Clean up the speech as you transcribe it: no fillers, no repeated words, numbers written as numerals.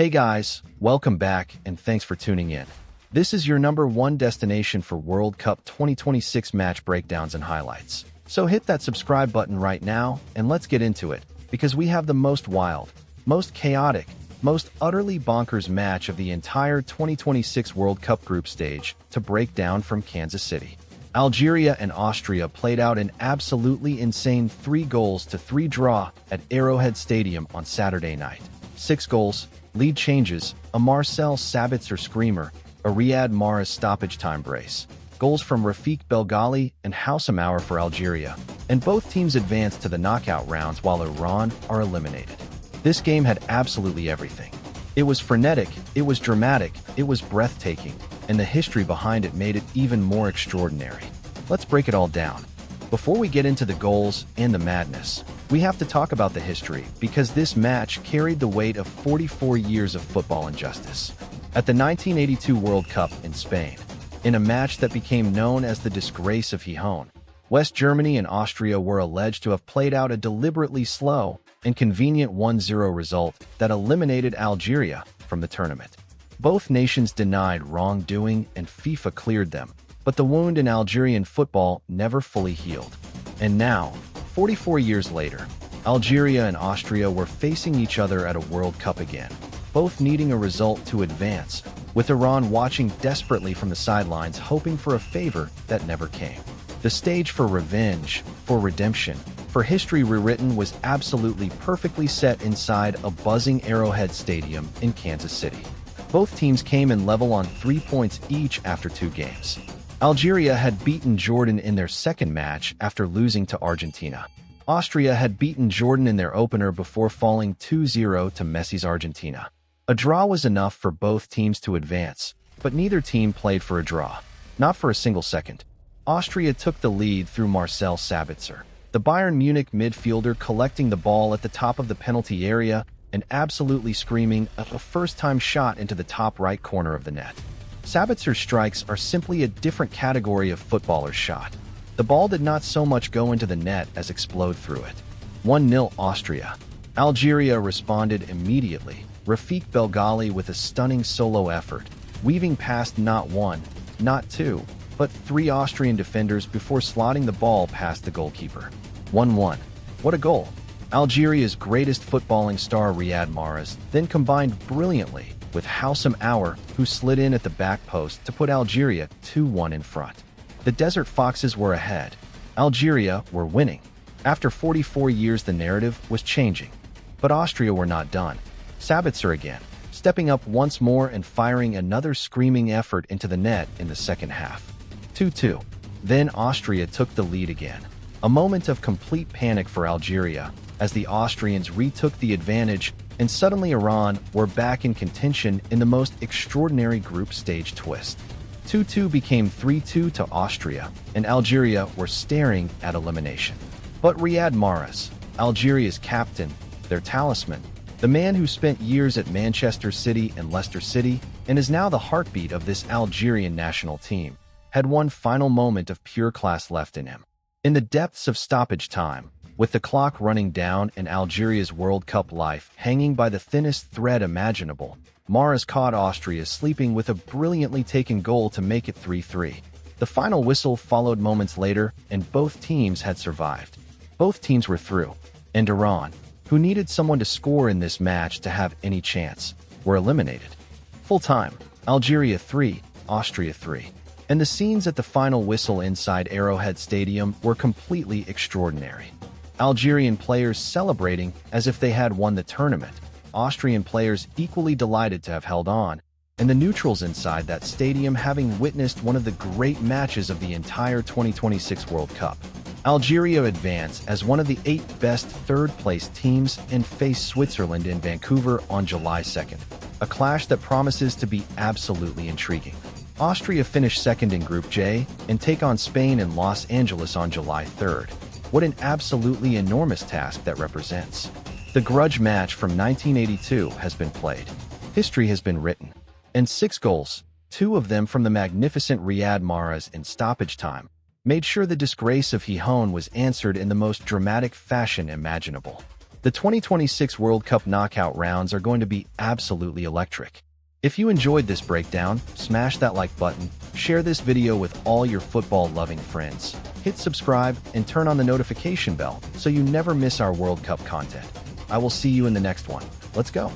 Hey guys, welcome back and thanks for tuning in. This is your number one destination for World Cup 2026 match breakdowns and highlights. So hit that subscribe button right now and let's get into it, because we have the most wild, most chaotic, most utterly bonkers match of the entire 2026 World Cup group stage to break down from Kansas City. Algeria and Austria played out an absolutely insane 3-3 draw at Arrowhead Stadium on Saturday night. 6 goals, lead changes, a Marcel Sabitzer screamer, a Riyad Mahrez stoppage time brace, goals from Rafik Belghali and Houssam Aouar for Algeria, and both teams advanced to the knockout rounds while Iran are eliminated. This game had absolutely everything. It was frenetic, it was dramatic, it was breathtaking, and the history behind it made it even more extraordinary. Let's break it all down. Before we get into the goals and the madness, we have to talk about the history, because this match carried the weight of 44 years of football injustice. At the 1982 World Cup in Spain, in a match that became known as the disgrace of Gijón, West Germany and Austria were alleged to have played out a deliberately slow and convenient 1-0 result that eliminated Algeria from the tournament. Both nations denied wrongdoing and FIFA cleared them, but the wound in Algerian football never fully healed. And now, 44 years later, Algeria and Austria were facing each other at a World Cup again, both needing a result to advance, with Iran watching desperately from the sidelines hoping for a favor that never came. The stage for revenge, for redemption, for history rewritten was absolutely perfectly set inside a buzzing Arrowhead Stadium in Kansas City. Both teams came in level on 3 points each after 2 games. Algeria had beaten Jordan in their second match after losing to Argentina. Austria had beaten Jordan in their opener before falling 2-0 to Messi's Argentina. A draw was enough for both teams to advance, but neither team played for a draw. Not for a single second. Austria took the lead through Marcel Sabitzer, the Bayern Munich midfielder, collecting the ball at the top of the penalty area and absolutely screaming a first-time shot into the top right corner of the net. Sabitzer's strikes are simply a different category of footballer's shot. The ball did not so much go into the net as explode through it. 1-0 Austria. Algeria responded immediately, Rafik Belghali with a stunning solo effort, weaving past not 1, not 2, but 3 Austrian defenders before slotting the ball past the goalkeeper. 1-1. What a goal! Algeria's greatest footballing star Riyad Mahrez then combined brilliantly with Houssam Aouar, who slid in at the back post to put Algeria 2-1 in front. The Desert Foxes were ahead. Algeria were winning. After 44 years, the narrative was changing. But Austria were not done. Sabitzer again, stepping up once more and firing another screaming effort into the net in the second half. 2-2. Then Austria took the lead again. A moment of complete panic for Algeria, as the Austrians retook the advantage, and suddenly Iran were back in contention in the most extraordinary group stage twist. 2-2 became 3-2 to Austria, and Algeria were staring at elimination. But Riyad Mahrez, Algeria's captain, their talisman, the man who spent years at Manchester City and Leicester City and is now the heartbeat of this Algerian national team, had one final moment of pure class left in him. In the depths of stoppage time, with the clock running down and Algeria's World Cup life hanging by the thinnest thread imaginable, Mahrez caught Austria sleeping with a brilliantly taken goal to make it 3-3. The final whistle followed moments later, and both teams had survived. Both teams were through, and Iran, who needed someone to score in this match to have any chance, were eliminated. Full time, Algeria 3, Austria 3. And the scenes at the final whistle inside Arrowhead Stadium were completely extraordinary. Algerian players celebrating as if they had won the tournament, Austrian players equally delighted to have held on, and the neutrals inside that stadium having witnessed one of the great matches of the entire 2026 World Cup. Algeria advanced as one of the 8 best third-place teams and faced Switzerland in Vancouver on July 2nd, a clash that promises to be absolutely intriguing. Austria finished second in Group J and take on Spain in Los Angeles on July 3rd. What an absolutely enormous task that represents. The grudge match from 1982 has been played. History has been written. And 6 goals, 2 of them from the magnificent Riyad Mahrez in stoppage time, made sure the disgrace of Gijón was answered in the most dramatic fashion imaginable. The 2026 World Cup knockout rounds are going to be absolutely electric. If you enjoyed this breakdown, smash that like button, share this video with all your football-loving friends, hit subscribe, and turn on the notification bell so you never miss our World Cup content. I will see you in the next one. Let's go!